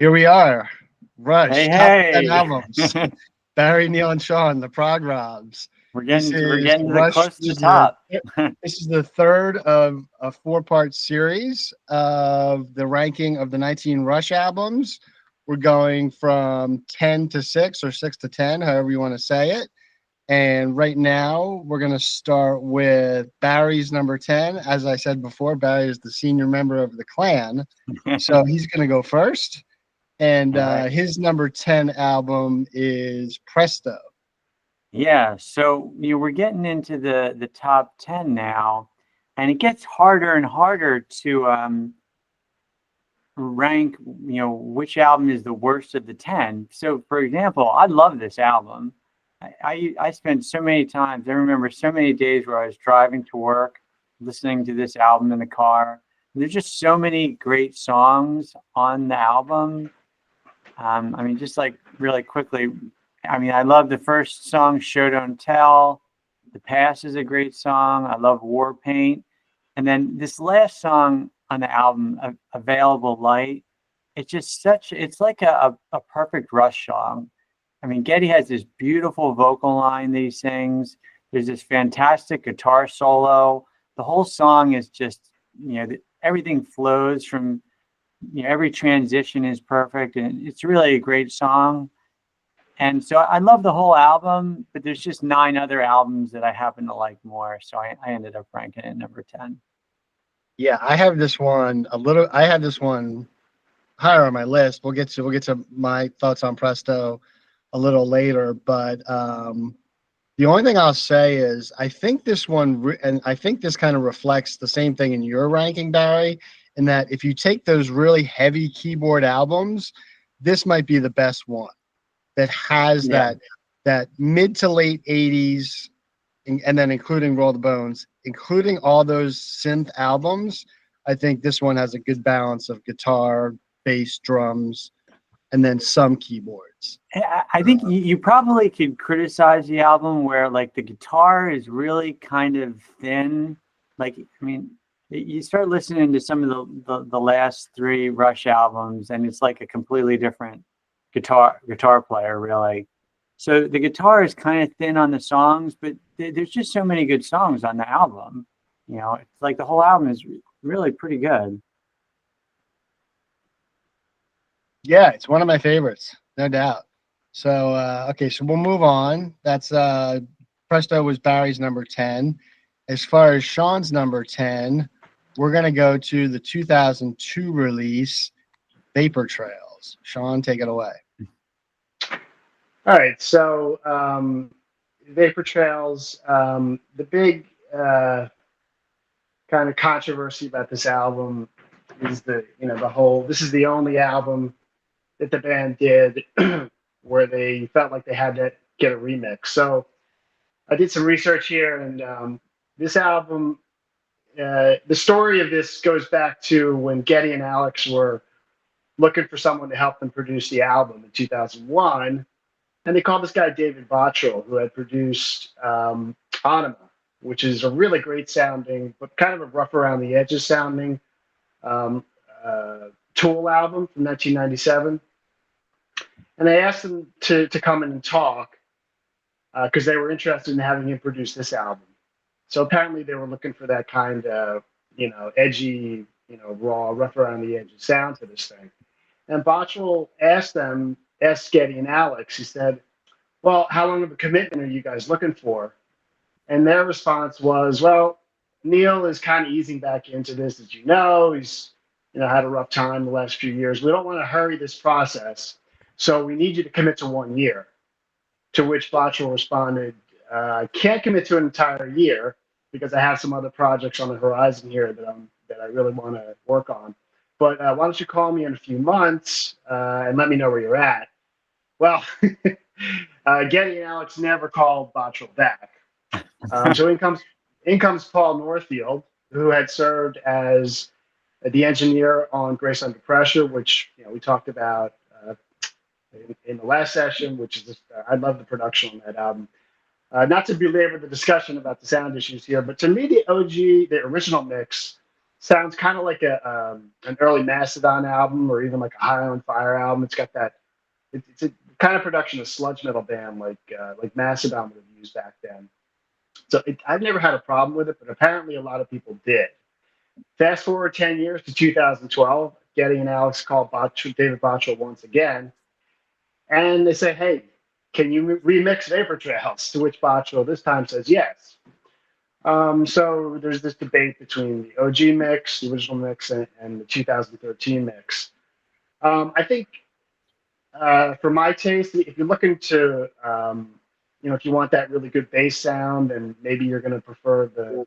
Here we are. Rush, top 10 Hey, albums. hey. Barry, Neil, and Sean, the prog robs. This We're is getting to the Rush. close to the top. This is the third of a four-part series of the ranking of the 19 Rush albums. We're going from 10 to 6 or 6 to 10, however you want to say it. And right now, we're going to start with Barry's number 10. As I said before, Barry is the senior member of the clan. So he's going to go first. And All right. his number 10 album is Presto. Yeah, so we're getting into the top 10 now, and it gets harder and harder to rank, which album is the worst of the 10. So, for example, I love this album. I spent so many times, I remember so many days where I was driving to work, listening to this album in the car. And there's just so many great songs on the album. I mean, just like really quickly, I mean, I love the first song, Show Don't Tell. The Past is a great song. I love War Paint. And then this last song on the album, Available Light, it's like a perfect Rush song. I mean, Geddy has this beautiful vocal line that he sings. There's this fantastic guitar solo. The whole song is just, everything flows from, every transition is perfect. And it's really a great song. And so I love the whole album, but there's just 9 other albums that I happen to like more. So I ended up ranking it at number 10. Yeah, I have this one higher on my list. We'll get to my thoughts on Presto a little later, but the only thing I'll say is I think this one, and I think this kind of reflects the same thing in your ranking, Barry, in that if you take those really heavy keyboard albums, this might be the best one that has Yeah. that mid to late 80s, and then including Roll the Bones, including all those synth albums. I think this one has a good balance of guitar, bass, drums, and then some keyboards. I think you probably could criticize the album where like the guitar is really kind of thin. Like, I mean, you start listening to some of the last 3 Rush albums, and it's like a completely different guitar player, really. So the guitar is kind of thin on the songs, but there's just so many good songs on the album. It's like the whole album is really pretty good. Yeah, it's one of my favorites, no doubt. So okay, so we'll move on. That's Presto was Barry's number 10. As far as Sean's number 10, we're gonna go to the 2002 release, Vapor Trails. Sean, take it away. All right, so Vapor Trails, the big kind of controversy about this album is the whole. This is the only album that the band did where they felt like they had to get a remix. So I did some research here, and this album, the story of this goes back to when Geddy and Alex were looking for someone to help them produce the album in 2001. And they called this guy David Bottrell, who had produced Anima, which is a really great sounding, but kind of a rough around the edges sounding um, Tool album from 1997. And they asked him to come in and talk because they were interested in having him produce this album. So apparently they were looking for that kind of, edgy, raw, rough around the edges sound to this thing. And Bottrell asked Geddy and Alex, he said, well, how long of a commitment are you guys looking for? And their response was, well, Neil is kind of easing back into this, as you know. He's, had a rough time the last few years. We don't want to hurry this process. So we need you to commit to 1 year. To which Bottrell responded, I can't commit to an entire year because I have some other projects on the horizon here that I really want to work on. But why don't you call me in a few months and let me know where you're at? Well, Geddy and Alex never called Bottrell back. So in comes Paul Northfield, who had served as the engineer on Grace Under Pressure, which we talked about in the last session. Which is I love the production on that album. Not to belabor the discussion about the sound issues here, but to me the original mix sounds kind of like an early Mastodon album or even like a High on Fire album. It's got that. It's a kind of production a sludge metal band like Mastodon would have used back then. So I've never had a problem with it, but apparently a lot of people did. Fast forward 10 years to 2012, Getty and Alex call David Bottrill once again, and they say, "Hey, can you remix Vapor Trails?" To which Bottrill this time says yes. So there's this debate between the OG mix, the original mix, and the 2013 mix. I think, for my taste, if you're looking to, if you want that really good bass sound, and maybe you're going to prefer the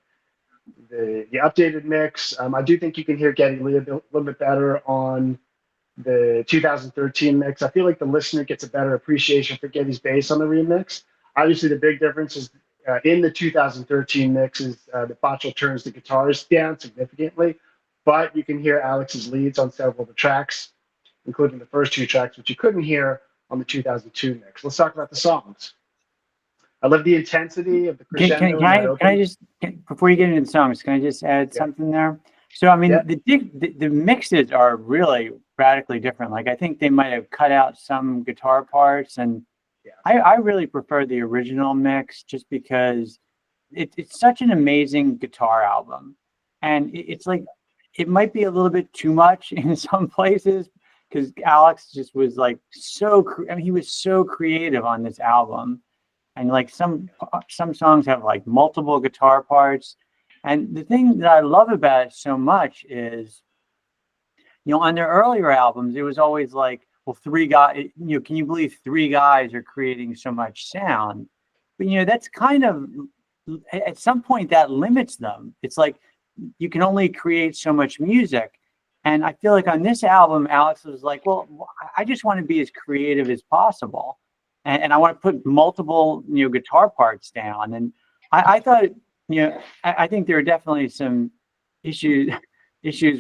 updated mix, I do think you can hear Geddy Lee a little bit better on the 2013 mix. I feel like the listener gets a better appreciation for Geddy's bass on the remix. Obviously, the big difference is in the 2013 mix is that Bottrill turns the guitars down significantly, but you can hear Alex's leads on several of the tracks, including the first two tracks, which you couldn't hear on the 2002 mix. Let's talk about the songs. I love the intensity of the crescendo. Before you get into the songs, can I just add something there? So, I mean, the mixes are really radically different. Like, I think they might have cut out some guitar parts, and I really prefer the original mix just because it's such an amazing guitar album. And it's like, it might be a little bit too much in some places because Alex just was like he was so creative on this album. And like some songs have like multiple guitar parts. And the thing that I love about it so much is, on their earlier albums, it was always like, well, three guys, can you believe three guys are creating so much sound? But, that's kind of, at some point that limits them. It's like, you can only create so much music. And I feel like on this album, Alex was like, well, I just want to be as creative as possible. And I want to put multiple, guitar parts down. And I thought, I think there are definitely some issues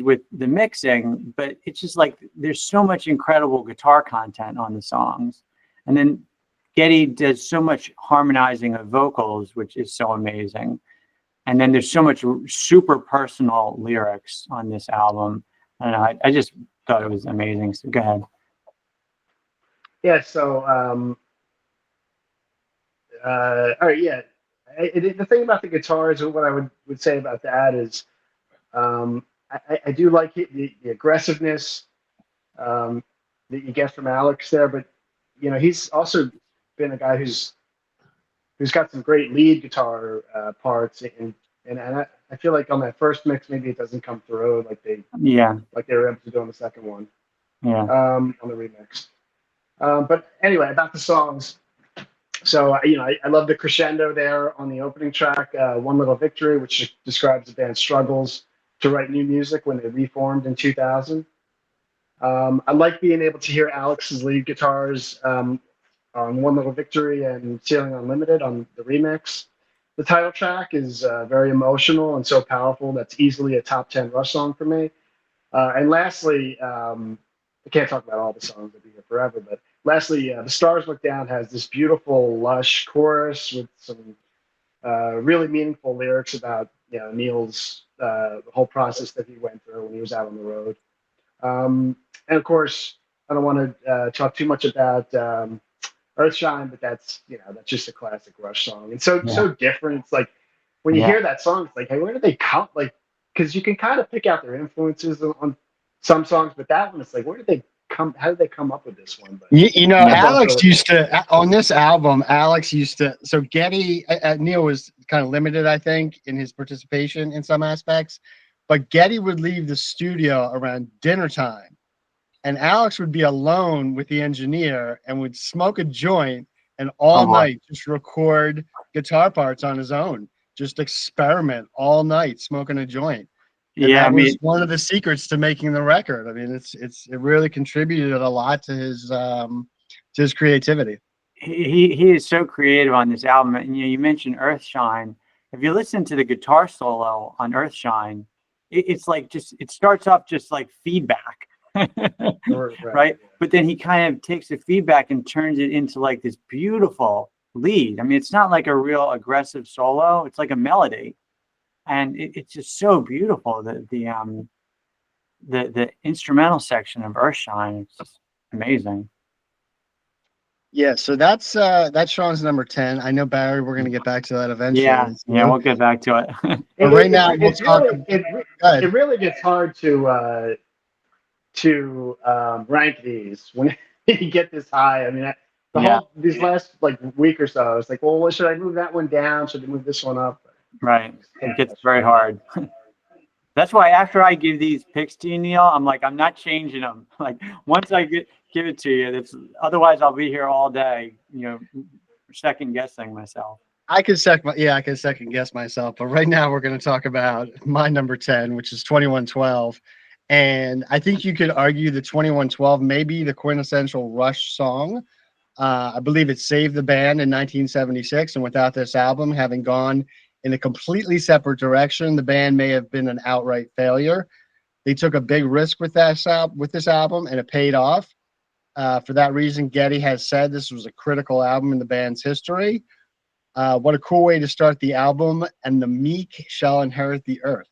with the mixing, but it's just like there's so much incredible guitar content on the songs. And then Geddy does so much harmonizing of vocals, which is so amazing. And then there's so much super personal lyrics on this album. I don't know. I just thought it was amazing. So go ahead. Yeah. So, all right. Yeah. The thing about the guitars, and what I would say about that is, I do like the aggressiveness that you get from Alex there, but he's also been a guy who's got some great lead guitar parts, and I feel like on that first mix maybe it doesn't come through like they were able to do on the second one, on the remix. But anyway, about the songs. So, I love the crescendo there on the opening track, One Little Victory, which describes the band's struggles to write new music when they reformed in 2000. I like being able to hear Alex's lead guitars on One Little Victory and Ceiling Unlimited on the remix. The title track is very emotional and so powerful. That's easily a top 10 Rush song for me. And lastly, I can't talk about all the songs, I'll be here forever, but lastly, The Stars Look Down has this beautiful, lush chorus with some really meaningful lyrics about Neil's the whole process that he went through when he was out on the road. And of course, I don't want to talk too much about Earthshine, but that's just a classic Rush song. And so different. It's like when you hear that song, it's like, hey, where did they come? Like, because you can kind of pick out their influences on some songs, but that one, it's like, where did they come? How did they come up with this one? But Alex used to on this album. Alex used to. So Geddy, Neil was kind of limited, I think, in his participation in some aspects, but Geddy would leave the studio around dinner time, and Alex would be alone with the engineer and would smoke a joint and all night just record guitar parts on his own, just experiment all night smoking a joint. And that was one of the secrets to making the record. I mean, it really contributed a lot to his creativity. He is so creative on this album. And you mentioned Earthshine. If you listen to the guitar solo on Earthshine, it's like it starts off just like feedback, right? But then he kind of takes the feedback and turns it into like this beautiful lead. I mean, it's not like a real aggressive solo. It's like a melody. and it's just so beautiful. The instrumental section of Earthshine, it's just amazing. Yeah, so that's Sean's number 10. I know, Barry, we're gonna get back to that eventually. Yeah, we'll get back to it. But right now, we'll it's talk. really, Go ahead. it really gets hard to rank these when you get this high. I mean, Yeah. these last like week or so, it's like, well, should I move that one down? Should I move this one up? Right. It gets very hard. That's why after I give these picks to you, Neil, I'm like, I'm not changing them. Like once I give it to you, otherwise I'll be here all day, second guessing myself. I can second guess myself, but right now we're going to talk about my number 10, which is 2112. And I think you could argue that 2112 may be the quintessential Rush song. I believe it saved the band in 1976, and without this album having gone in a completely separate direction, the band may have been an outright failure. They took a big risk with this album, and it paid off. For that reason, Geddy has said this was a critical album in the band's history. What a cool way to start the album, and the meek shall inherit the earth.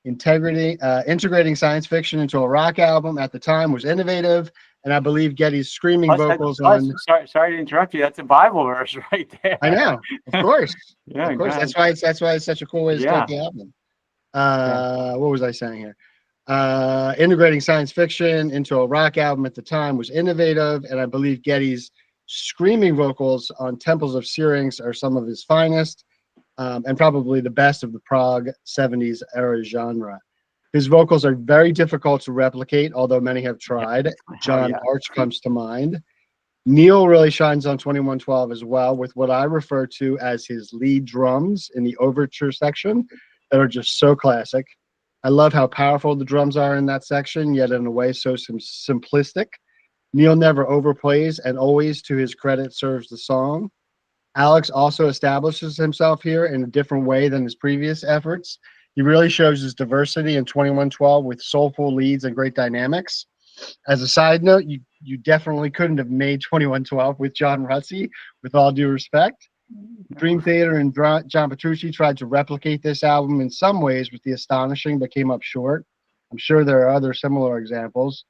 Integrating science fiction into a rock album at the time was innovative, and I believe Geddy's screaming vocals on. Sorry to interrupt you. That's a Bible verse right there. I know, of course. Yeah, of course. That's why it's such a cool way to start the album. What was I saying here? Integrating science fiction into a rock album at the time was innovative, and I believe Geddy's screaming vocals on Temples of Syrinx are some of his finest, and probably the best of the prog 70s era genre. His vocals are very difficult to replicate, although many have tried. John Arch comes to mind. Neil really shines on 2112 as well, with what I refer to as his lead drums in the overture section that are just so classic. I love how powerful the drums are in that section, yet in a way so simplistic. Neil never overplays and always, to his credit, serves the song. Alex also establishes himself here in a different way than his previous efforts. He really shows his diversity in 2112 with soulful leads and great dynamics. As a side note, you definitely couldn't have made 2112 with John Rutsey, with all due respect. Dream Theater and John Petrucci tried to replicate this album in some ways with The Astonishing, but came up short. I'm sure there are other similar examples.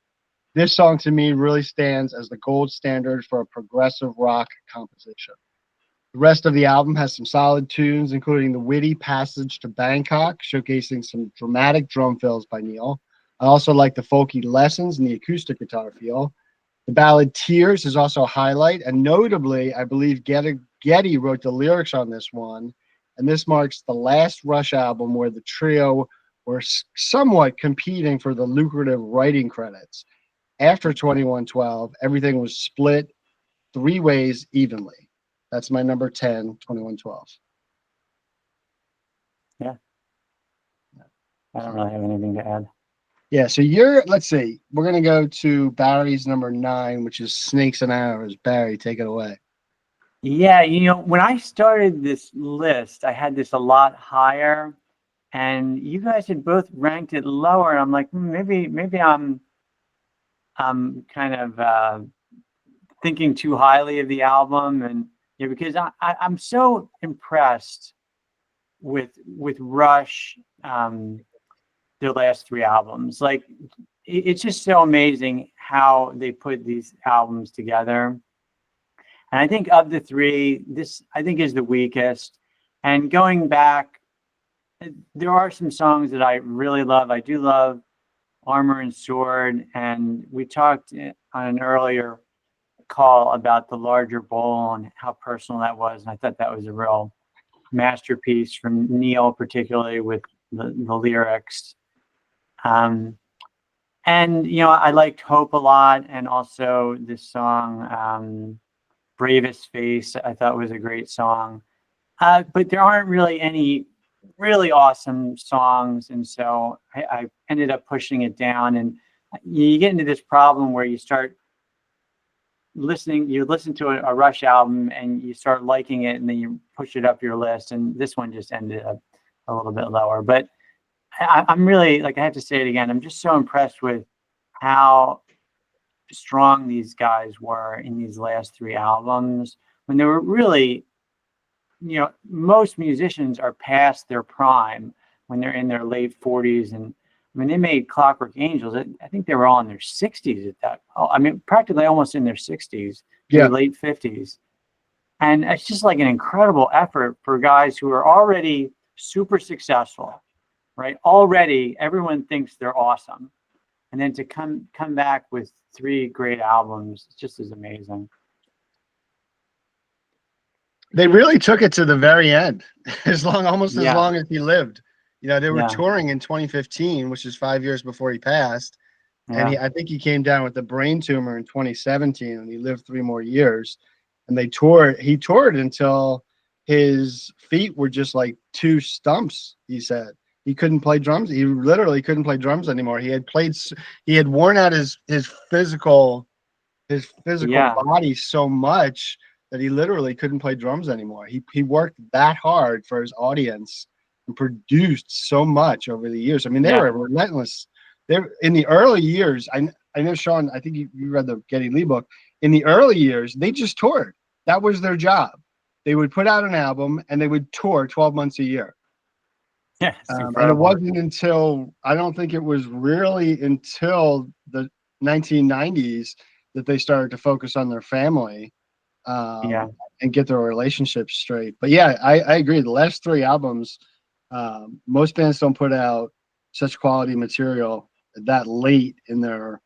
This song to me really stands as the gold standard for a progressive rock composition. The rest of the album has some solid tunes, including the witty Passage to Bangkok, showcasing some dramatic drum fills by Neil. I also like the folky Lessons and the acoustic guitar feel. The ballad Tears is also a highlight, and notably, I believe Geddy wrote the lyrics on this one, and this marks the last Rush album where the trio were somewhat competing for the lucrative writing credits. After 2112, everything was split 3 ways evenly. That's my number 10, 2112. Yeah. I don't really have anything to add. Yeah, so let's see. We're going to go to Barry's number 9, which is Snakes and Arrows. Barry, take it away. Yeah, when I started this list, I had this a lot higher, and you guys had both ranked it lower. And I'm like, maybe I'm kind of thinking too highly of the album, and because I'm so impressed with Rush, their last 3 albums. Like, it's just so amazing how they put these albums together. And I think of the 3, this I think is the weakest. And going back, there are some songs that I really love. I do love Armor and Sword, and we talked on an earlier call about The Larger Bowl and how personal that was, and I thought that was a real masterpiece from Neil, particularly with the lyrics. And I liked Hope a lot, and also this song Bravest Face I thought was a great song, but there aren't really any really awesome songs, and so I ended up pushing it down. And you get into this problem where you listen to a Rush album and you start liking it, and then you push it up your list, and this one just ended up a little bit lower. But I'm really, like, I have to say it again, I'm just so impressed with how strong these guys were in these last 3 albums, when they were really, most musicians are past their prime. when they're in their late 40s. And I mean, they made Clockwork Angels. I think they were all in their 60s at that. Oh, I mean, practically almost in their 60s, Yeah. their late 50s. And it's just like an incredible effort for guys who are already super successful, right? Already everyone thinks they're awesome. And then to come back with 3 great albums, it's just as amazing. They really took it to the very end, almost as Yeah. long as he lived. You know, they were Yeah. touring in 2015, which is 5 years before he passed. Yeah. And I think he came down with a brain tumor in 2017, and he lived 3 more years. And he toured until his feet were just like 2 stumps, he said. He couldn't play drums. He literally couldn't play drums anymore. He had worn out his physical Yeah. body so much that he literally couldn't play drums anymore. He worked that hard for his audience and produced so much over the years. I mean, they Yeah. were relentless. They're in the early years. I know, Sean, I think you read the Geddy Lee book. In the early years, they just toured. That was their job. They would put out an album and they would tour 12 months a year. Yeah. It's And it incredible. wasn't until, I don't think it was really until the 1990s that they started to focus on their family Yeah. and get their relationship straight. But yeah, I agree. The last 3 albums, most bands don't put out such quality material that late in their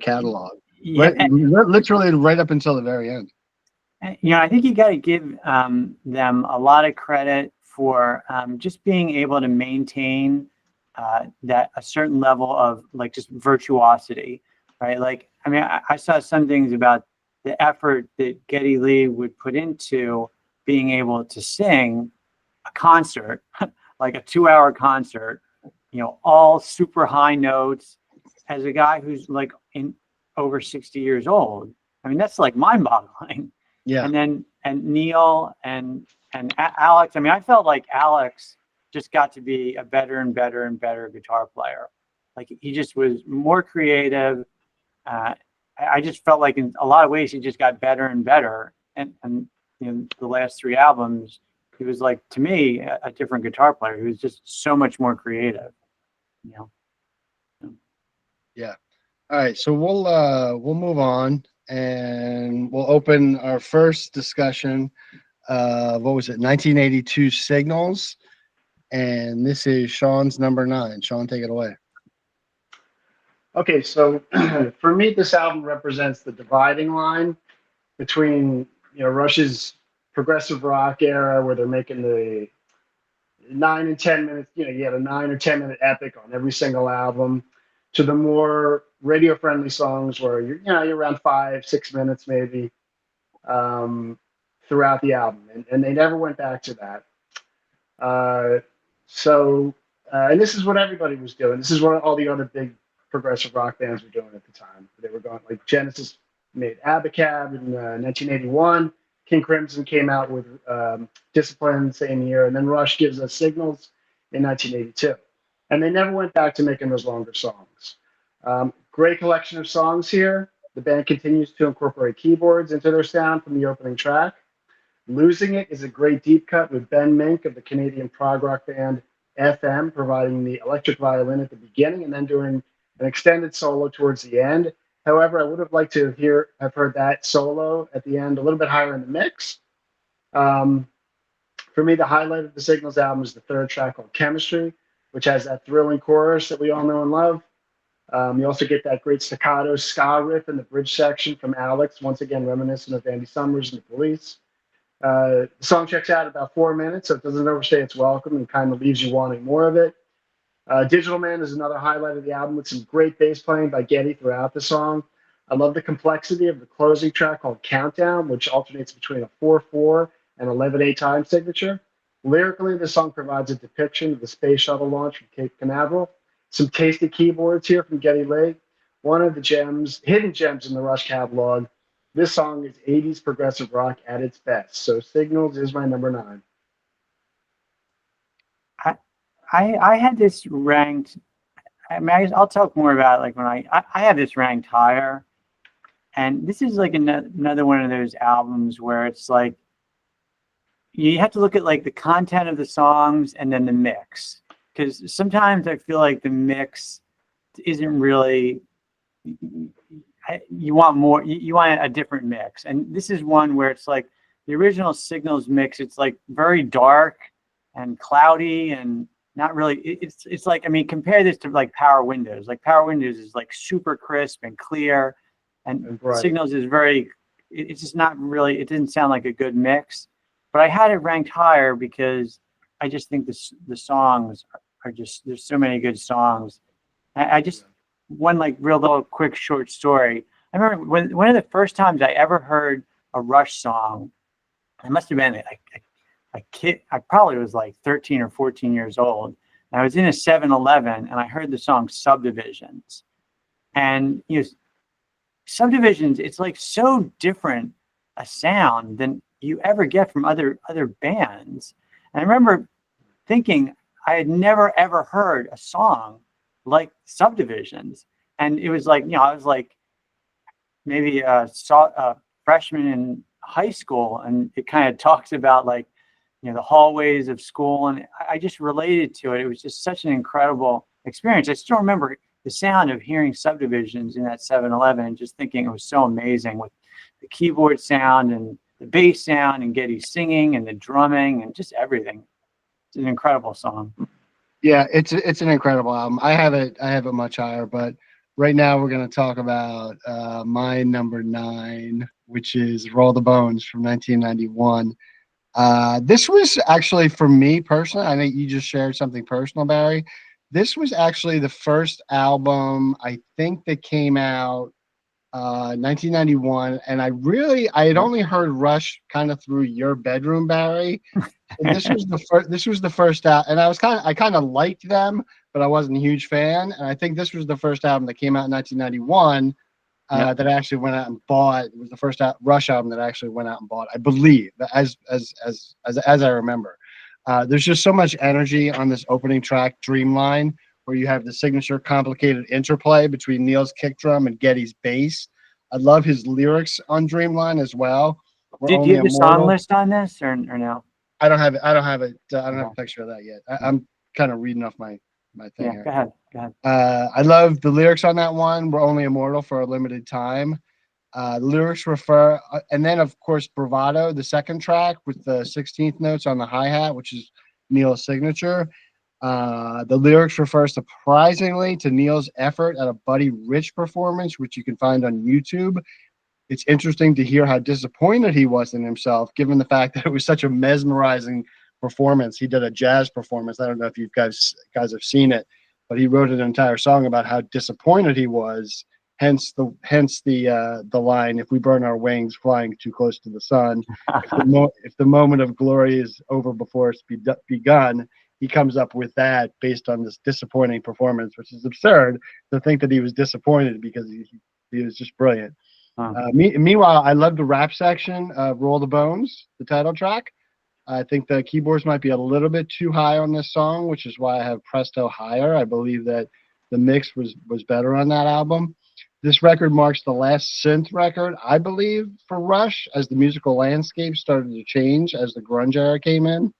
catalog. Yeah. Literally right up until the very end. You know, I think you got to give them a lot of credit for just being able to maintain that a certain level of like just virtuosity, right? Like, I mean, I saw some things about the effort that Geddy Lee would put into being able to sing a concert, like a 2-hour concert, you know, all super high notes, as a guy who's like over 60 years old. I mean, that's like mind-boggling. Yeah. And Neil and Alex. I mean, I felt like Alex just got to be a better and better and better guitar player. Like he just was more creative. I just felt like in a lot of ways he just got better and better. And you know, the last 3 albums, he was like, to me, a different guitar player. He was just so much more creative. You know. Yeah. All right. So we'll move on and we'll open our first discussion. What was it? 1982 Signals. And this is Sean's number 9. Sean, take it away. Okay, so for me, this album represents the dividing line between, you know, Rush's progressive rock era, where they're making the 9 and 10 minutes, you know, you had a 9 or 10 minute epic on every single album, to the more radio friendly songs where you're around 5-6 minutes maybe throughout the album, and they never went back to that. And this is what everybody was doing. This is what all the other big progressive rock bands were doing at the time. They were going, like, Genesis made Abacab in 1981. King Crimson came out with Discipline the same year, and then Rush gives us Signals in 1982. And they never went back to making those longer songs. Great collection of songs here. The band continues to incorporate keyboards into their sound from the opening track. Losing It is a great deep cut with Ben Mink of the Canadian prog rock band FM providing the electric violin at the beginning and then doing an extended solo towards the end. However, I would have liked to have heard that solo at the end a little bit higher in the mix. For me, the highlight of the Signals album is the 3rd track called Chemistry, which has that thrilling chorus that we all know and love. You also get that great staccato ska riff in the bridge section from Alex, once again reminiscent of Andy Summers and the Police. The song checks out about 4 minutes, so it doesn't overstay its welcome and kind of leaves you wanting more of it. Digital Man is another highlight of the album with some great bass playing by Geddy throughout the song. I love the complexity of the closing track called Countdown, which alternates between a 4/4 and 11/8 time signature. Lyrically, the song provides a depiction of the space shuttle launch from Cape Canaveral. Some tasty keyboards here from Geddy Lee. One of the hidden gems in the Rush catalog. This song is 80s progressive rock at its best. So Signals is my number 9. I had this ranked. I mean, I'll talk more about it, like when I had this ranked higher, and this is like another one of those albums where it's like you have to look at like the content of the songs and then the mix. because sometimes I feel like the mix isn't really. You want more. You want a different mix, and this is one where it's like the original Signals mix. It's like very dark and cloudy and not really. It's like, I mean, compare this to like Power Windows. Like Power Windows is like super crisp and clear, and Right. Signals is very. It's just not really. It didn't sound like a good mix, but I had it ranked higher because I just think the songs are just, there's so many good songs. I just, one like real little quick short story. I remember when one of the first times I ever heard a Rush song, I must have been a kid. I probably was like 13 or 14 years old. And I was in a 7-Eleven and I heard the song Subdivisions. And you know, Subdivisions, it's like so different a sound than you ever get from other bands. And I remember thinking I had never ever heard a song like Subdivisions, and it was like, you know, I was like maybe a freshman in high school, and it kind of talks about like, you know, the hallways of school, and I just related to it. It was just such an incredible experience. I still remember the sound of hearing Subdivisions in that 7-Eleven and just thinking it was so amazing with the keyboard sound and the bass sound and Geddy singing and the drumming and just everything. It's an incredible song. Yeah, it's an incredible album. I have it much higher, but right now we're going to talk about my number 9, which is Roll the Bones from 1991. This was actually, for me personally, I know you just shared something personal, Barry. This was actually the first album I think that came out 1991, and I had only heard Rush kind of through your bedroom, Barry. And this was the first album, and I kind of liked them, but I wasn't a huge fan. And I think this was the first album that came out in 1991 that I actually went out and bought. It was the first Rush album that I actually went out and bought, I believe, as I remember. There's just so much energy on this opening track, Dreamline, where you have the signature complicated interplay between Neil's kick drum and Geddy's bass. I love his lyrics on Dreamline as well. Did you have the song list on this or no? I don't have it. I don't have a picture of that yet. I'm kind of reading off my thing here. Go ahead. I love the lyrics on that one. We're only immortal for a limited time. The lyrics refer, and then of course Bravado, the second track with the 16th notes on the hi-hat, which is Neil's signature. The lyrics refer surprisingly to Neil's effort at a Buddy Rich performance, which you can find on YouTube. It's interesting to hear how disappointed he was in himself, given the fact that it was such a mesmerizing performance. He did a jazz performance. I don't know if you guys have seen it, but he wrote an entire song about how disappointed he was. Hence the line, "If we burn our wings flying too close to the sun, if the moment of glory is over before it's begun." He comes up with that based on this disappointing performance, which is absurd to think that he was disappointed because he was just brilliant. Meanwhile, I love the rap section of Roll the Bones, the title track. I think the keyboards might be a little bit too high on this song, which is why I have Presto higher. I believe that the mix was better on that album. This record marks the last synth record, I believe, for Rush, as the musical landscape started to change as the grunge era came in.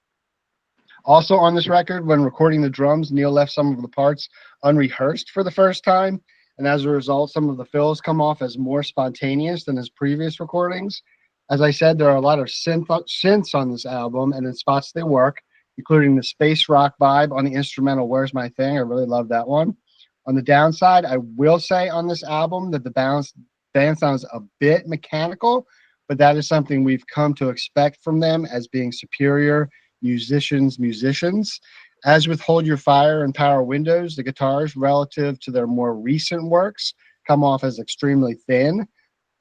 Also on this record, when recording the drums, Neil left some of the parts unrehearsed for the first time, and as a result, some of the fills come off as more spontaneous than his previous recordings. As I said, there are a lot of synths on this album, and in spots they work, including the space rock vibe on the instrumental Where's My Thing. I really love that one. On the downside, I will say on this album that the band sounds a bit mechanical, but that is something we've come to expect from them as being superior musicians. As with Hold Your Fire and Power Windows, the guitars relative to their more recent works come off as extremely thin,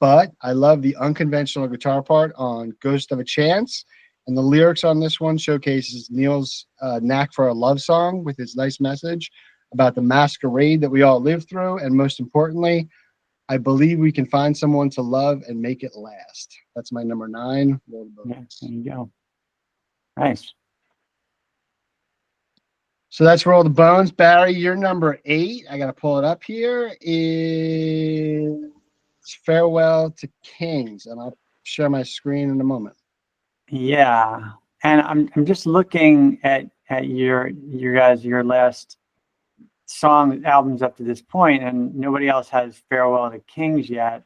but I love the unconventional guitar part on Ghost of a Chance, and the lyrics on this one showcases Neil's knack for a love song with his nice message about the masquerade that we all live through, and most importantly, I believe we can find someone to love and make it last. That's my number 9. Yeah, there you go. Nice. So that's Roll the Bones. Barry, your number 8, I got to pull it up here, is Farewell to Kings, and I'll share my screen in a moment. Yeah, and I'm just looking at at your last albums up to this point, and nobody else has Farewell to Kings yet.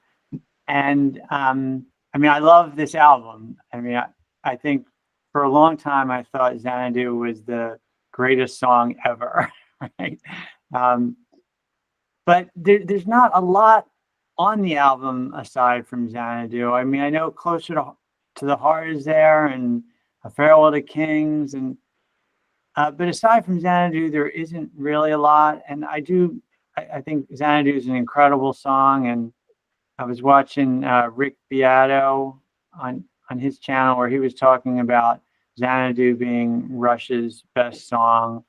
And I mean, I love this album. I mean, I think for a long time I thought Xanadu was the greatest song ever, right? But there's not a lot on the album aside from Xanadu. I mean, I know Closer to the Heart is there, and A Farewell to Kings, and but aside from Xanadu, there isn't really a lot. And I think Xanadu is an incredible song. And I was watching Rick Beato on his channel where he was talking about Xanadu being Rush's best song.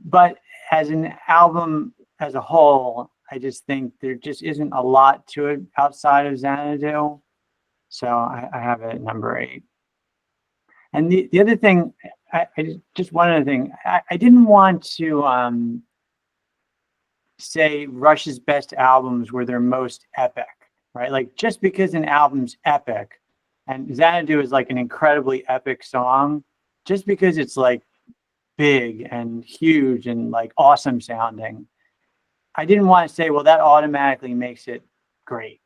But as an album as a whole, I just think there just isn't a lot to it outside of Xanadu. So I have it at number 8. And the other thing, just one other thing, I didn't want to say Rush's best albums were their most epic, right? Like just because an album's epic, and Xanadu is like an incredibly epic song, just because it's like big and huge and like awesome sounding, I didn't want to say, well, that automatically makes it great.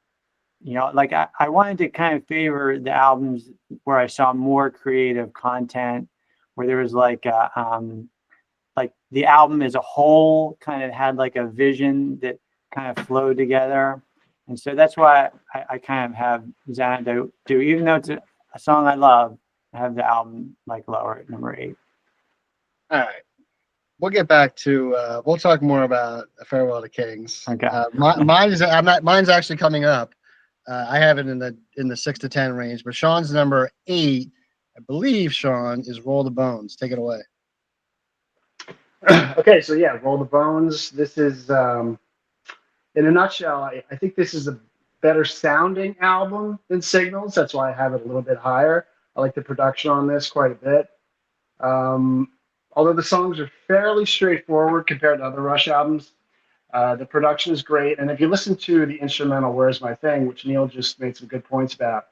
You know, like I wanted to kind of favor the albums where I saw more creative content, where there was like the album as a whole kind of had like a vision that kind of flowed together. And so that's why I kind of have Xanadu, even though it's a song I love, I have the album like lower at number 8. All right. We'll get back to we'll talk more about A Farewell to Kings. Okay. Mine's actually coming up. I have it in the 6 to 10 range, but Sean's number 8, I believe, Sean, is Roll the Bones. Take it away. Okay, so yeah, Roll the Bones. This is, in a nutshell, I think this is a better sounding album than Signals. That's why I have it a little bit higher. I like the production on this quite a bit. Although the songs are fairly straightforward compared to other Rush albums, the production is great. And if you listen to the instrumental Where's My Thing, which Neil just made some good points about,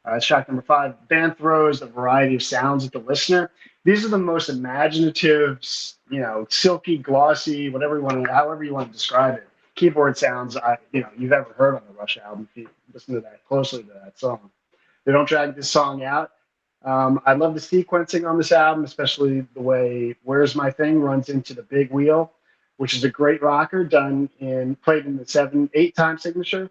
it's track number 5, the band throws a variety of sounds at the listener. These are the most imaginative, silky, glossy, however you want to describe it, keyboard sounds you've ever heard on the Rush album if you listen to that closely to that song. They don't drag this song out. I love the sequencing on this album, especially the way Where's My Thing runs into the big wheel, which is a great rocker played in the 7/8 time signature.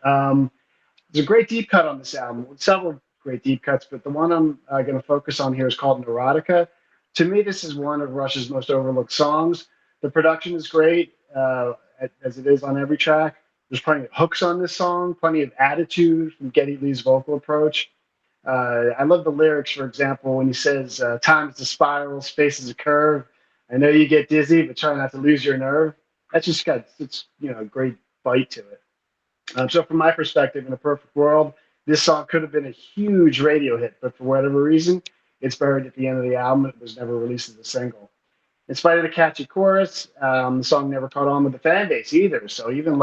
There's a great deep cut on this album, several great deep cuts, but the one I'm going to focus on here is called Neurotica. To me, this is one of Rush's most overlooked songs. The production is great, as it is on every track. There's plenty of hooks on this song, plenty of attitude from Geddy Lee's vocal approach. I love the lyrics, for example, when he says, time is a spiral, space is a curve. I know you get dizzy, but try not to lose your nerve. That's just got a great bite to it. So from my perspective, in a perfect world, this song could have been a huge radio hit, but for whatever reason, it's buried at the end of the album. It was never released as a single. In spite of the catchy chorus, the song never caught on with the fan base either. So even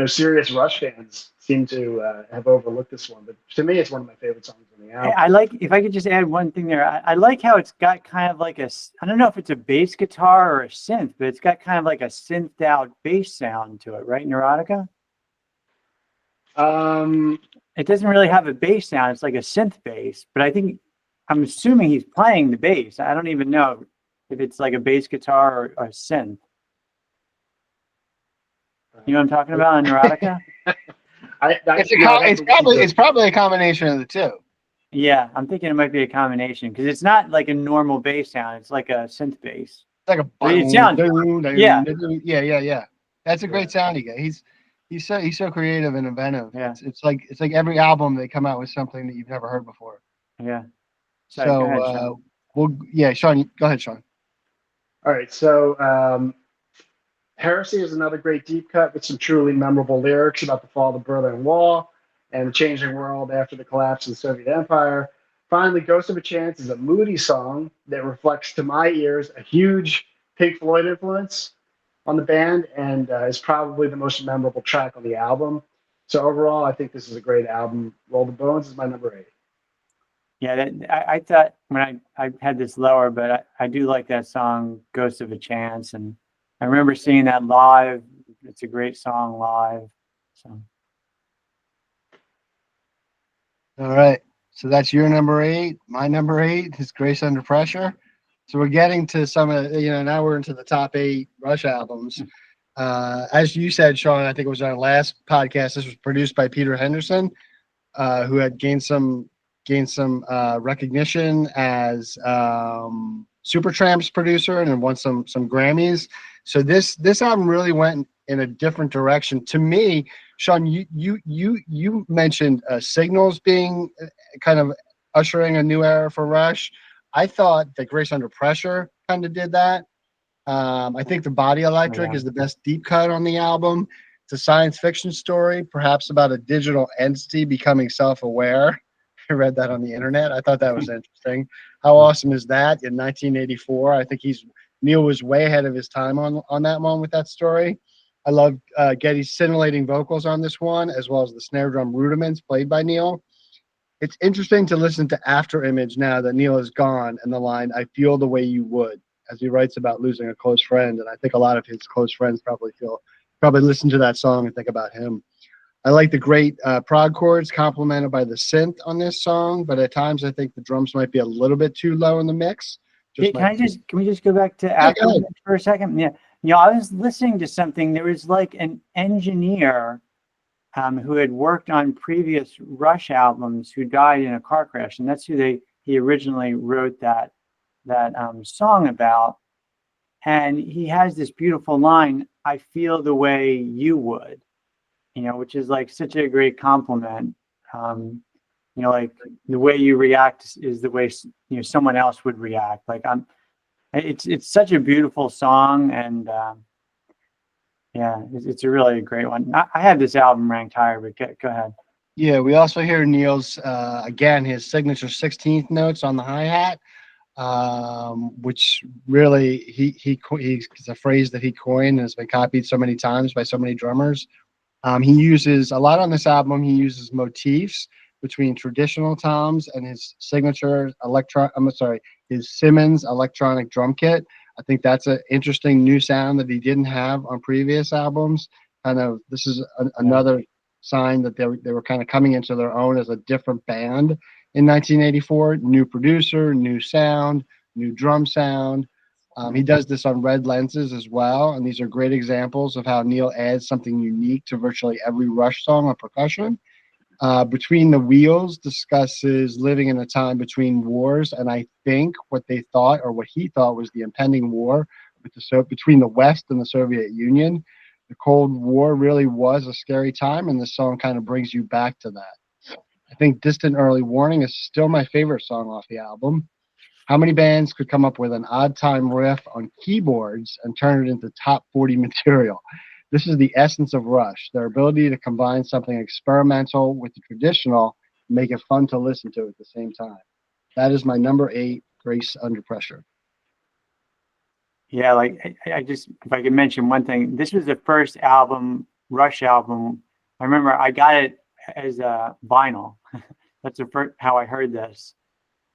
serious Rush fans seem to have overlooked this one. But to me, it's one of my favorite songs on the album. I like, if I could just add one thing there, I like how it's got kind of like I don't know if it's a bass guitar or a synth, but it's got kind of like a synthed out bass sound to it, right, Neurotica? It doesn't really have a bass sound. It's like a synth bass, but I'm assuming he's playing the bass. I don't even know if it's like a bass guitar or a synth. You know what I'm talking about on Neurotica? It's probably a combination of the two. Yeah, I'm thinking it might be a combination because it's not like a normal bass sound. It's like a synth bass. It's like a it sounds, yeah. That's a great sound he got. He's so creative and inventive. Yeah. It's like every album they come out with something that you've never heard before. Yeah. Sorry, go ahead, Sean. Sean, go ahead, Sean. All right, so Heresy is another great deep cut with some truly memorable lyrics about the fall of the Berlin Wall and the changing world after the collapse of the Soviet Empire. Finally, Ghost of a Chance is a moody song that reflects, to my ears, a huge Pink Floyd influence on the band and is probably the most memorable track on the album. So overall, I think this is a great album. Roll the Bones is my number 8. Yeah, I thought when I had this lower, but I do like that song, Ghost of a Chance. And I remember seeing that live. It's a great song live. So, All right. So that's your number 8. My number 8 is Grace Under Pressure. So we're getting to some of now we're into the top 8 Rush albums. As you said, Sean, I think it was our last podcast. This was produced by Peter Henderson, who had gained some recognition as Supertramp's producer and won some Grammys. So this album really went in a different direction. To me, Sean, you mentioned Signals being kind of ushering a new era for Rush. I thought that Grace Under Pressure kind of did that. I think The Body Electric is the best deep cut on the album. It's a science fiction story, perhaps about a digital entity becoming self-aware. I read that on the internet. I thought that was interesting. How awesome is that? In 1984, I think Neil was way ahead of his time on that one with that story. I love Geddy's scintillating vocals on this one, as well as the snare drum rudiments played by Neil. It's interesting to listen to After Image now that Neil is gone, and the line, "I feel the way you would," as he writes about losing a close friend. And I think a lot of his close friends probably listen to that song and think about him. I like the great prog chords complemented by the synth on this song, but at times I think the drums might be a little bit too low in the mix. can we just go back to After Image for a second? Yeah. I was listening to something. There was like an engineer who had worked on previous Rush albums who died in a car crash, and that's who he originally wrote that song about. And he has this beautiful line, "I feel the way you would," which is like such a great compliment. Like the way you react is the way someone else would react. Like it's such a beautiful song, and it's a really great one. I had this album ranked higher, but go ahead. Yeah, we also hear Neil's again his signature 16th notes on the hi-hat, which really he's a phrase that he coined and has been copied so many times by so many drummers. He uses a lot on this album. He uses motifs between traditional toms and his signature his Simmons electronic drum kit. I think that's an interesting new sound that he didn't have on previous albums. This is another sign that they were kind of coming into their own as a different band in 1984. New producer, new sound, new drum sound. He does this on Red Lenses as well, and these are great examples of how Neil adds something unique to virtually every Rush song on percussion. Between the Wheels discusses living in a time between wars, and I think what he thought was the impending war between the West and the Soviet Union. The Cold War really was a scary time, and this song kind of brings you back to that. I think Distant Early Warning is still my favorite song off the album. How many bands could come up with an odd time riff on keyboards and turn it into top 40 material? This is the essence of Rush, their ability to combine something experimental with the traditional and make it fun to listen to at the same time. That is my number 8, Grace Under Pressure. Yeah, like if I could mention one thing, this was the first Rush album. I remember I got it as a vinyl. That's how I heard this.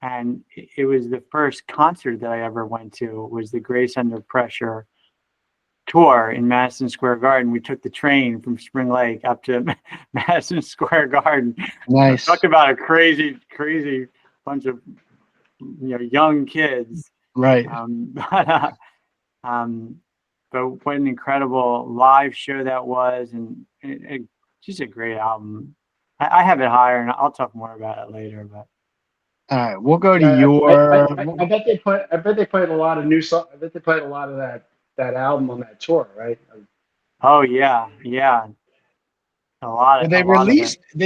And it was the first concert that I ever went to, was the Grace Under Pressure tour in Madison Square Garden. We took the train from Spring Lake up to Madison Square Garden. Nice. Talk about a crazy bunch of young kids. Right. But what an incredible live show that was, and just a great album. I have it higher, and I'll talk more about it later. But all right, we'll go to your. I bet they played a lot of new songs. I bet they played a lot of that album on that tour, right? Oh yeah, a lot of. They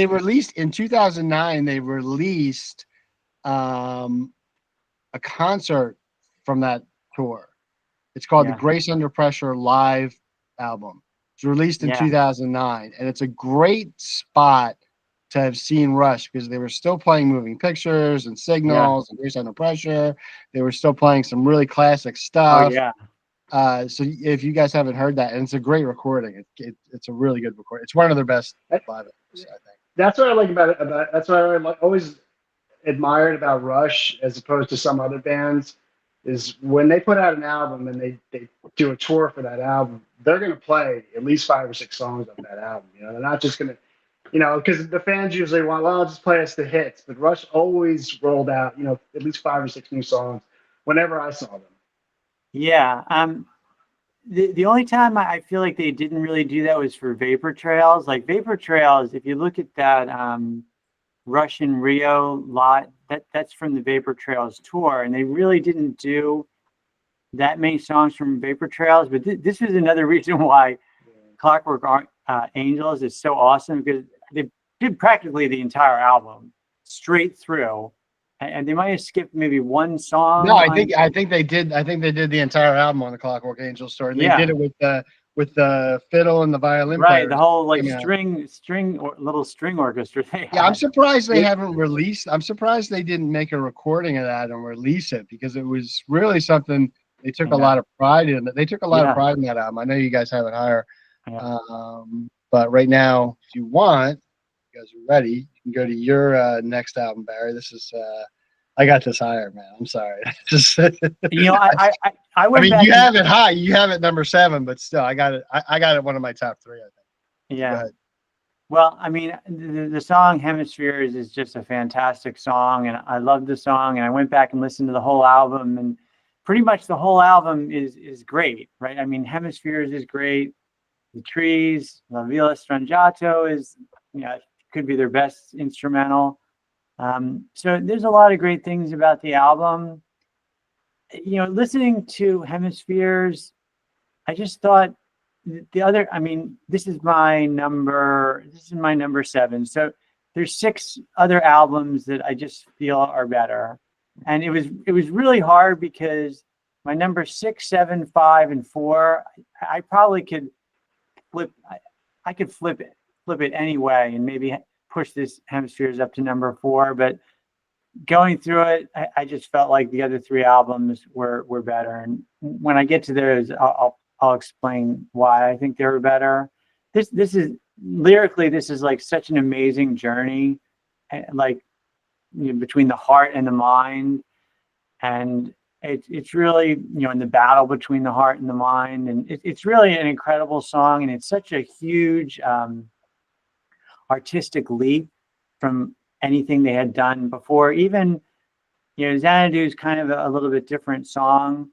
released in 2009. They released a concert from that tour. It's called the Grace Under Pressure live album. It's released in 2009, and it's a great spot to have seen Rush because they were still playing Moving Pictures and Signals and Grace Under Pressure. They were still playing some really classic stuff. Oh yeah. So if you guys haven't heard that, and it's a great recording, it's a really good recording. It's one of their best live albums, I think. That's what I like about it. That's what I always admired about Rush as opposed to some other bands is when they put out an album and they do a tour for that album, they're going to play at least 5 or 6 songs of that album. You know, they're not just going to, you know, because the fans usually want, well, just play us the hits. But Rush always rolled out, you know, at least 5 or 6 new songs whenever I saw them. Yeah. The only time I feel like they didn't really do that was for Vapor Trails. Like Vapor Trails, if you look at that Rush in Rio lot, that's from the Vapor Trails tour, and they really didn't do that many songs from Vapor Trails. But this is another reason why Clockwork Angels is so awesome, because they did practically the entire album straight through, and they might have skipped maybe one song. No, I think they did. I think they did the entire album on the Clockwork Angel story. And Yeah. They did it with the fiddle and the violin. Right, players. the whole like Yeah. little string orchestra they Yeah, I'm had. surprised they haven't released. I'm surprised they didn't make a recording of that and release it, because it was really something they took a Yeah. lot of pride in. They took a lot Yeah. of pride in that album. I know you guys have it higher, Yeah. but right now, if you want, you guys are ready. You can go to your next album, Barry. This is. I got this higher, man. I'm sorry. Just, You know, I I went mean, back you and- have it high. You have it number 7, but still, I got it. I got it one of my top 3. I think. Yeah. Go ahead. Well, I mean, the song Hemispheres is just a fantastic song, and I love the song. And I went back and listened to the whole album, and pretty much the whole album is great, right? I mean, Hemispheres is great. The Trees, La Villa Strangiato is, you know, could be their best instrumental. So there's a lot of great things about the album. You know, listening to Hemispheres, I just thought the other, I mean, this is my number 7. So there's 6 other albums that I just feel are better. And it was really hard, because my number 6, 7, 5, and 4, I probably could flip. I could flip it anyway, and maybe push this Hemispheres up to number 4. But going through it, I just felt like the other 3 albums were better. And when I get to those, I'll explain why I think they were better. This is lyrically, this is like such an amazing journey, like, you know, between the heart and the mind, and it's really, you know, in the battle between the heart and the mind, and it's really an incredible song, and it's such a huge artistic leap from anything they had done before. Even, you know, Xanadu is kind of a little bit different song.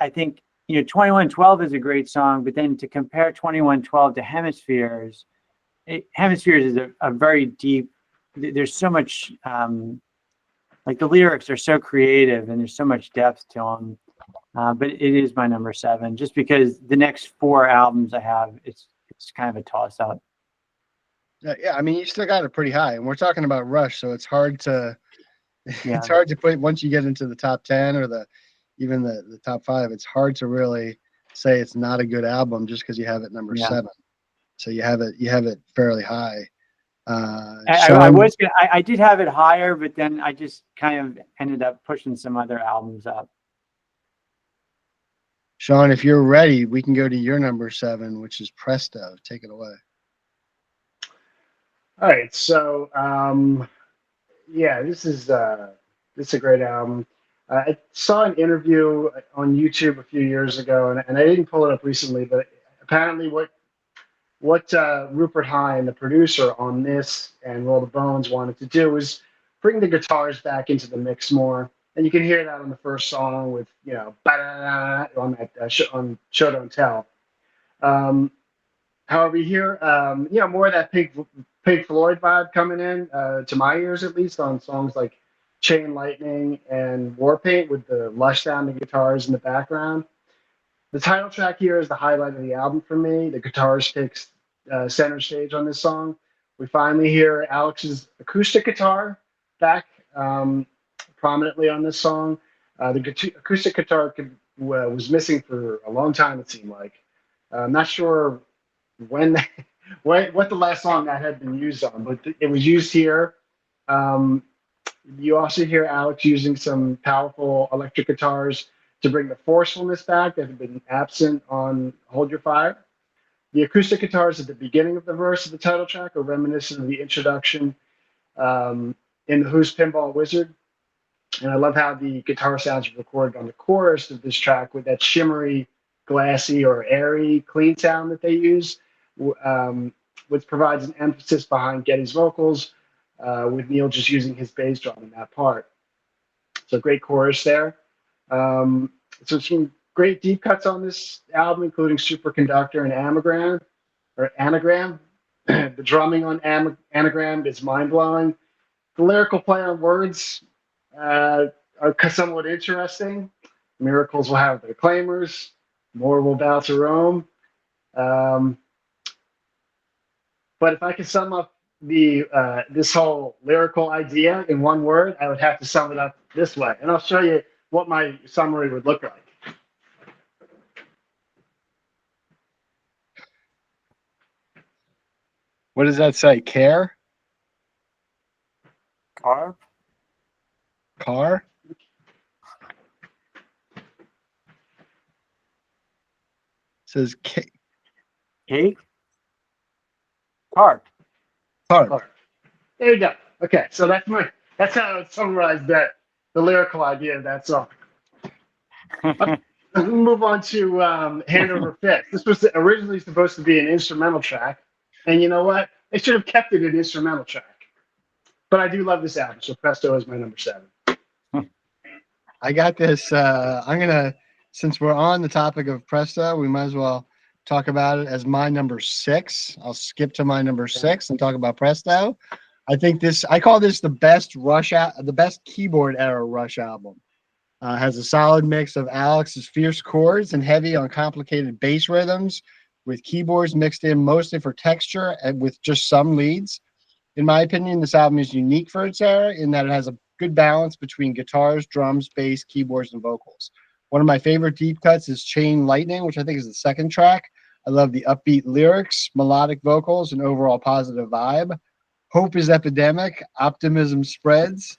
I think, you know, 2112 is a great song, but then to compare 2112 to Hemispheres, Hemispheres is a very deep, there's so much, like the lyrics are so creative and there's so much depth to them. But it is my number 7, just because the next 4 albums I have, it's kind of a toss up. Yeah, I mean, you still got it pretty high, and we're talking about Rush, so it's hard to Yeah. it's hard to put once you get into the top 10 or even the top 5. It's hard to really say it's not a good album just because you have it number Yeah. 7. So you have it fairly high. I did have it higher, but then I just kind of ended up pushing some other albums up. Sean, if you're ready, we can go to your number 7, which is Presto. Take it away. All right, so yeah, this is a great album. I saw an interview on YouTube a few years ago, and I didn't pull it up recently, but apparently what Rupert Hine, the producer on this and Roll the Bones, wanted to do was bring the guitars back into the mix more, and you can hear that on the first song with, you know, on that on Show Don't Tell. However, you hear, you know, more of that Pink Floyd vibe coming in, to my ears at least, on songs like Chain Lightning and Warpaint, with the lush sounding guitars in the background. The title track here is the highlight of the album for me. The guitars takes center stage on this song. We finally hear Alex's acoustic guitar back prominently on this song. The acoustic guitar was missing for a long time, it seemed like. I'm not sure when what the last song that had been used on, but it was used here. You also hear Alex using some powerful electric guitars to bring the forcefulness back that had been absent on Hold Your Fire. The acoustic guitars at the beginning of the verse of the title track are reminiscent of the introduction in the Who's Pinball Wizard. And I love how the guitar sounds are recorded on the chorus of this track with that shimmery, glassy, or airy clean sound that they use, which provides an emphasis behind Geddy's vocals, with Neil just using his bass drum in that part. So great chorus there. So some great deep cuts on this album, including Superconductor and Anagram. The drumming on Anagram is mind-blowing. The lyrical play on words are somewhat interesting. Miracles will have their claimers. More will bow to Rome. But if I could sum up this whole lyrical idea in one word, I would have to sum it up this way. And I'll show you what my summary would look like. What does that say? Care? Carp? Car? Says Cake? Carp. Car. There you go. Okay, so that's how I would summarize the lyrical idea of that song. Let's move on to Hand Over Fist. This was originally supposed to be an instrumental track, and you know what? They should have kept it an instrumental track. But I do love this album, so Presto is my number 7. I got this. Since we're on the topic of Presto, we might as well talk about it as my number 6. I'll skip to my number 6 and talk about Presto. I call this the best keyboard era Rush album. Has a solid mix of Alex's fierce chords and heavy on complicated bass rhythms, with keyboards mixed in mostly for texture and with just some leads. In my opinion, this album is unique for its era in that it has a good balance between guitars, drums, bass, keyboards, and vocals. One of my favorite deep cuts is Chain Lightning, which I think is the second track. I love the upbeat lyrics, melodic vocals, and overall positive vibe. Hope is epidemic, optimism spreads,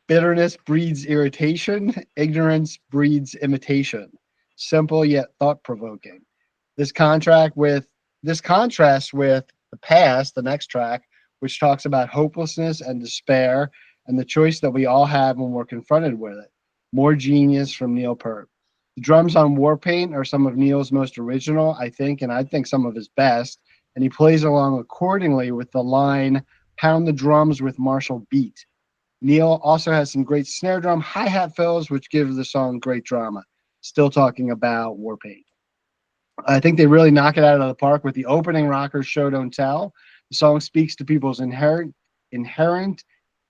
bitterness breeds irritation, ignorance breeds imitation. Simple yet thought-provoking. This contrast with The Past, the next track, which talks about hopelessness and despair and the choice that we all have when we're confronted with it. More genius from Neil Peart. The drums on Warpaint are some of Neil's most original, I think, and I think some of his best, and he plays along accordingly with the line, "Pound the drums with martial beat." Neil also has some great snare drum hi-hat fills, which give the song great drama. Still talking about Warpaint. I think they really knock it out of the park with the opening rocker, Show Don't Tell. The song speaks to people's inherent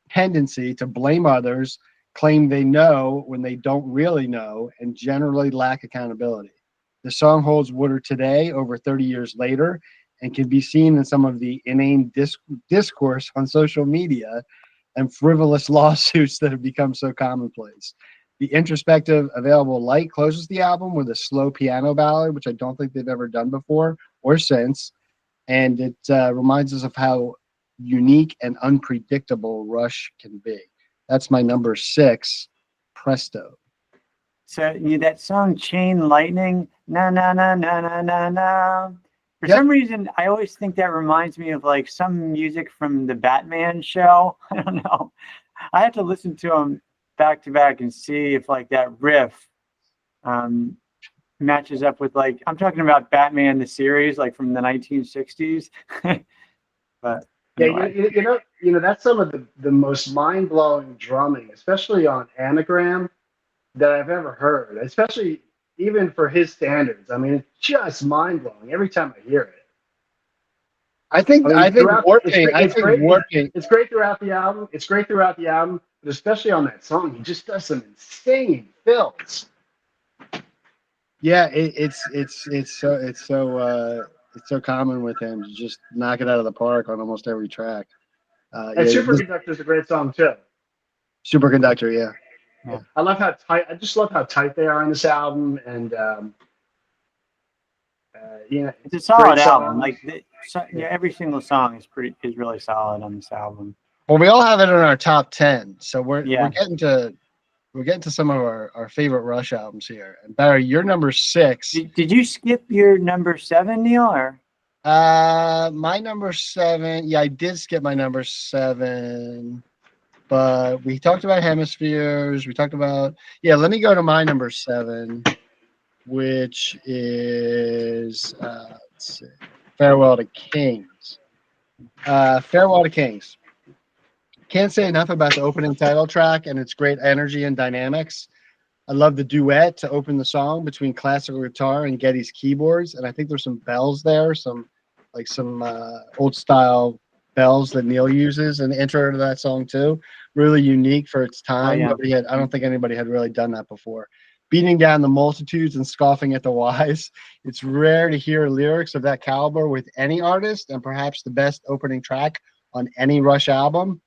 tendency to blame others, claim they know when they don't really know, and generally lack accountability. The song holds water today, over 30 years later, and can be seen in some of the inane discourse on social media and frivolous lawsuits that have become so commonplace. The introspective Available Light closes the album with a slow piano ballad, which I don't think they've ever done before or since, and it reminds us of how unique and unpredictable Rush can be. That's my number 6, Presto. So that song Chain Lightning, na na na na na na na. For some reason, I always think that reminds me of like some music from the Batman show. I don't know. I have to listen to them back to back and see if like that riff matches up with like, I'm talking about Batman the series, like from the 1960s. But anyway. You know that's some of the most mind-blowing drumming, especially on Anagram, that I've ever heard, especially even for his standards. I mean, it's just mind-blowing every time I hear it. I think Warpaint. It's great throughout the album. It's great throughout the album, but especially on that song, he just does some insane fills. Yeah, it's so common with him to just knock it out of the park on almost every track. And Superconductor is a great song too. Superconductor, yeah. I love how tight. I just love how tight they are on this album, and it's a solid album. Like every single song is really solid on this album. Well, we all have it in our top 10, so we're getting to some of our favorite Rush albums here. And Barry, you're number 6. Did you skip your number 7, Neil? Or my number 7? Yeah, I did skip my number 7. but we talked about Hemispheres. We talked about, yeah, let me go to my number 7, which is, let's see, Farewell to Kings. Farewell to Kings. Can't say enough about the opening title track and its great energy and dynamics. I love the duet to open the song between classical guitar and Geddy's keyboards, and I think there's some bells there, some old style bells that Neil uses in the intro to that song too. Really unique for its time. yeah. I don't think anybody had really done that before. Beating down the multitudes and scoffing at the wise. It's rare to hear lyrics of that caliber with any artist, and perhaps the best opening track on any Rush album.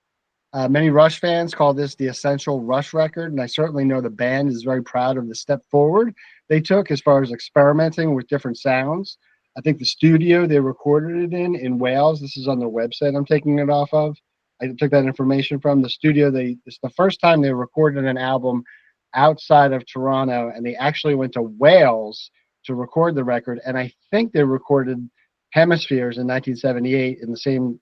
Many Rush fans call this the essential Rush record, and I certainly know the band is very proud of the step forward they took as far as experimenting with different sounds. I think the studio they recorded it in Wales, this is on their website I'm taking it off of. I took that information from the studio. It's the first time they recorded an album outside of Toronto, and they actually went to Wales to record the record, and I think they recorded Hemispheres in 1978 in the same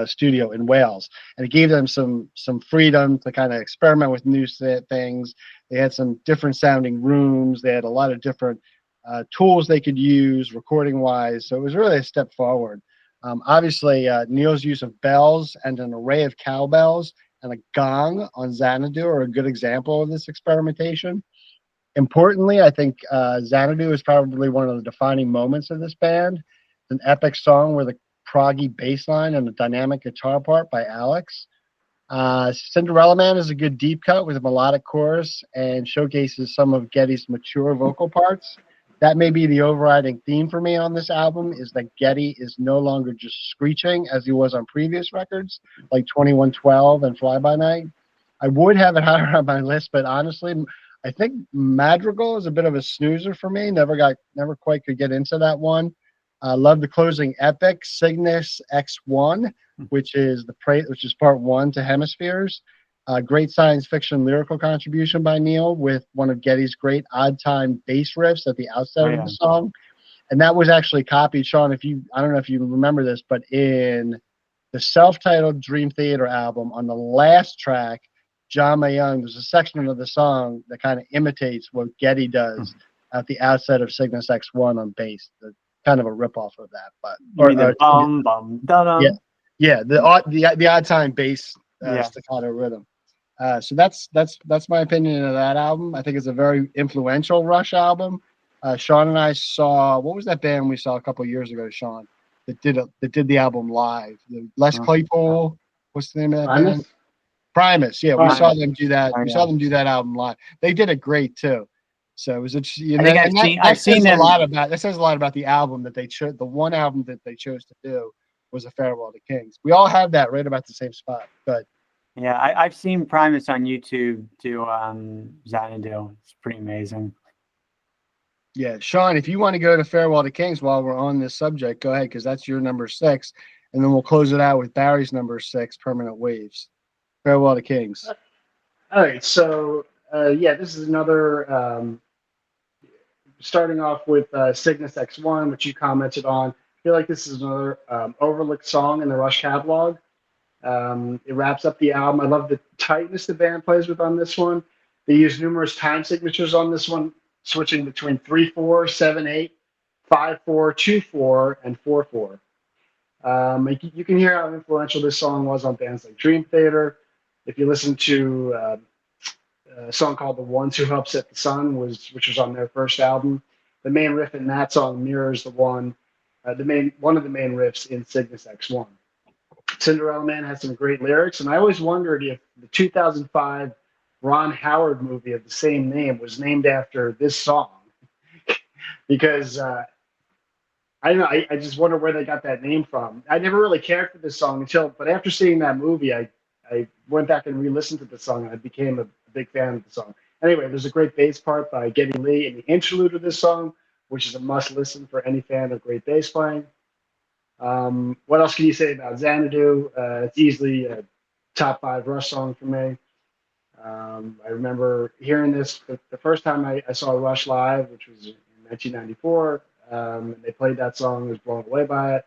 studio in Wales, and it gave them some freedom to kind of experiment with new things. They had some different sounding rooms. They had a lot of different tools they could use recording wise. So it was really a step forward. Obviously, Neil's use of bells and an array of cowbells and a gong on Xanadu are a good example of this experimentation. Importantly, I think Xanadu is probably one of the defining moments of this band. It's an epic song with a proggy bass line and a dynamic guitar part by Alex. Cinderella Man is a good deep cut with a melodic chorus and showcases some of Geddy's mature vocal parts. That may be the overriding theme for me on this album, is that Geddy is no longer just screeching as he was on previous records like 2112 and Fly By Night. I would have it higher on my list, but honestly, I think Madrigal is a bit of a snoozer for me. Never quite could get into that one. I love the closing epic, Cygnus X1, which is part 1 to Hemispheres. Great science fiction lyrical contribution by Neil with one of Geddy's great odd time bass riffs at the outset of the song. And that was actually copied, Sean, I don't know if you remember this, but in the self-titled Dream Theater album, on the last track, John Mayung, there's a section of the song that kind of imitates what Geddy does at the outset of Cygnus X1 on bass. Kind of a ripoff of that, but the odd time bass staccato rhythm. So that's my opinion of that album. I think it's a very influential Rush album. Sean and I saw, what was that band we saw a couple of years ago, Sean, that did the album live? Les Claypool. What's the name of that band? Primus. Yeah, we saw them do that. We saw them do that album live. They did it great too. So it was interesting. That says a lot about the album that they chose. The one album that they chose to do was A Farewell to Kings. We all have that right about the same spot. But yeah, I've seen Primus on YouTube do Xanadu. It's pretty amazing. Yeah, Sean, if you want to go to Farewell to Kings while we're on this subject, go ahead, because that's your number 6, and then we'll close it out with Barry's number 6, Permanent Waves. Farewell to Kings. All right, so this is another. Starting off with Cygnus X1, which you commented on. I feel like this is another overlooked song in the Rush catalog. It wraps up the album. I love the tightness the band plays with on this one. They use numerous time signatures on this one, switching between 3/4, 7/8, 5/4, 2/4, and 4/4. You can hear how influential this song was on bands like Dream Theater. If you listen to a song called "The Ones Who Helped Set the Sun," which was on their first album, the main riff in that song mirrors one of the main riffs in Cygnus X1. Cinderella Man has some great lyrics, and I always wondered if the 2005 Ron Howard movie of the same name was named after this song, because I don't know. I just wonder where they got that name from. I never really cared for this song but after seeing that movie, I went back and re-listened to the song, and I became a big fan of the song. Anyway, there's a great bass part by Geddy Lee in the interlude of this song, which is a must-listen for any fan of great bass playing. What else can you say about Xanadu? It's easily a top 5 Rush song for me. I remember hearing this the first time I saw Rush live, which was in 1994. They played that song. I was blown away by it.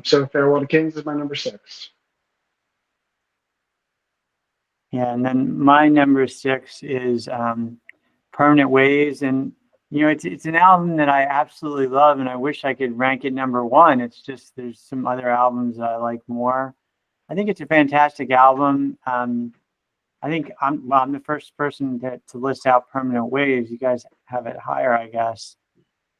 So Farewell to Kings is my number 6. Yeah, and then my number 6 is Permanent Waves, and it's an album that I absolutely love, and I wish I could rank it number 1. It's just there's some other albums that I like more. I think it's a fantastic album. I think I'm the first person to list out Permanent Waves. You guys have it higher, I guess.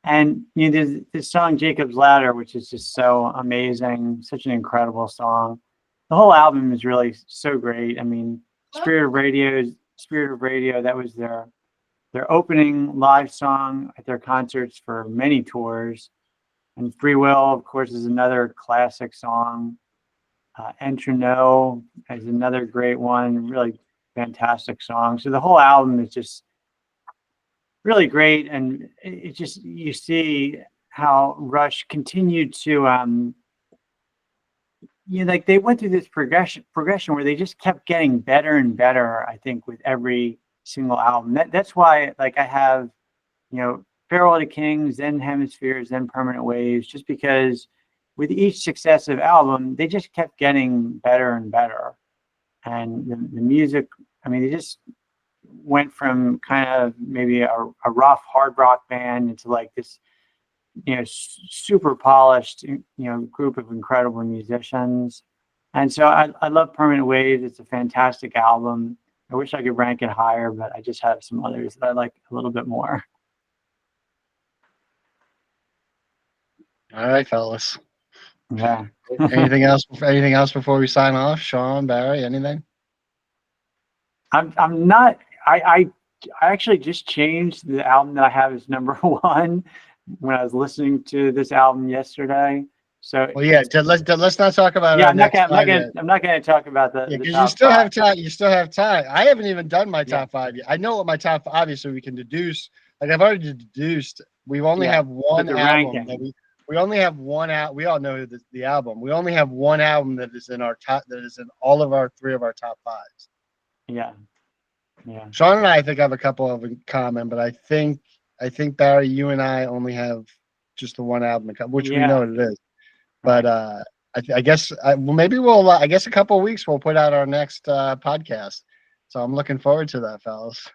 And there's this song Jacob's Ladder, which is just so amazing, such an incredible song. The whole album is really so great. I mean, Spirit of Radio, that was their opening live song at their concerts for many tours. And Free Will, of course, is another classic song. Enter No is another great one, really fantastic song. So the whole album is just really great, and it just, you see how Rush continued to like they went through this progression where they just kept getting better and better, I think, with every single album. That's why, like, I have Farewell to Kings, then Hemispheres, then Permanent Waves, just because with each successive album they just kept getting better and better. And the music, I mean, they just went from kind of maybe a rough hard rock band into like this super polished group of incredible musicians. And so I love Permanent Waves. It's a fantastic album. I wish I could rank it higher, but I just have some others that I like a little bit more. All right, fellas. Yeah. Anything else? Anything else before we sign off? Sean, Barry, anything? I'm not. I actually just changed the album that I have as number 1 when I was listening to this album yesterday. So Well, yeah. Let's not talk about. Yeah, our I'm not next gonna. five I'm not gonna talk about the. Yeah, the because top you still 5. have time. You still have time. I haven't even done my Yeah. top 5 yet. I know what my top. Obviously, we can deduce. Like I've already deduced. We only have one the album ranking. that we only have one out. We all know the album. We only have one album that is in our top. That is in all of our 3 of our top 5s. Yeah. Yeah. Sean and I think have a couple of in common, but I think Barry, you and I only have just the one album, which we know what it is. But I guess maybe we'll. I guess a couple of weeks we'll put out our next podcast. So I'm looking forward to that, fellas.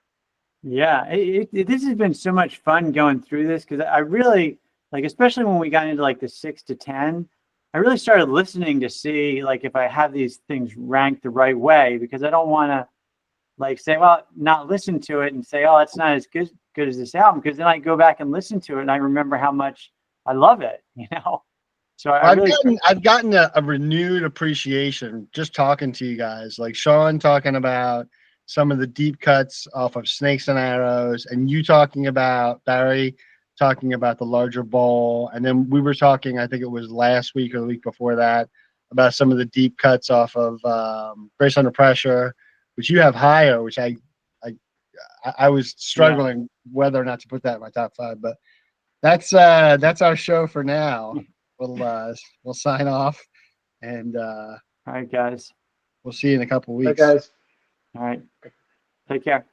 Yeah, this has been so much fun going through this, because I really like, especially when we got into like the 6 to 10. I really started listening to see like if I have these things ranked the right way, because I don't want to like say, well, not listen to it and say, oh, it's not as good as this album, because then I go back and listen to it and I remember how much I love it, So I've gotten a renewed appreciation just talking to you guys, like Sean talking about some of the deep cuts off of Snakes and Arrows, and you talking about, Barry talking about the larger bowl, and then we were talking, I think it was last week or the week before that, about some of the deep cuts off of Grace Under Pressure, which you have higher, which I was struggling whether or not to put that in my top 5, but that's our show for now. We'll sign off, and all right, guys. we'll see you in a couple weeks. Bye, guys. All right. Take care.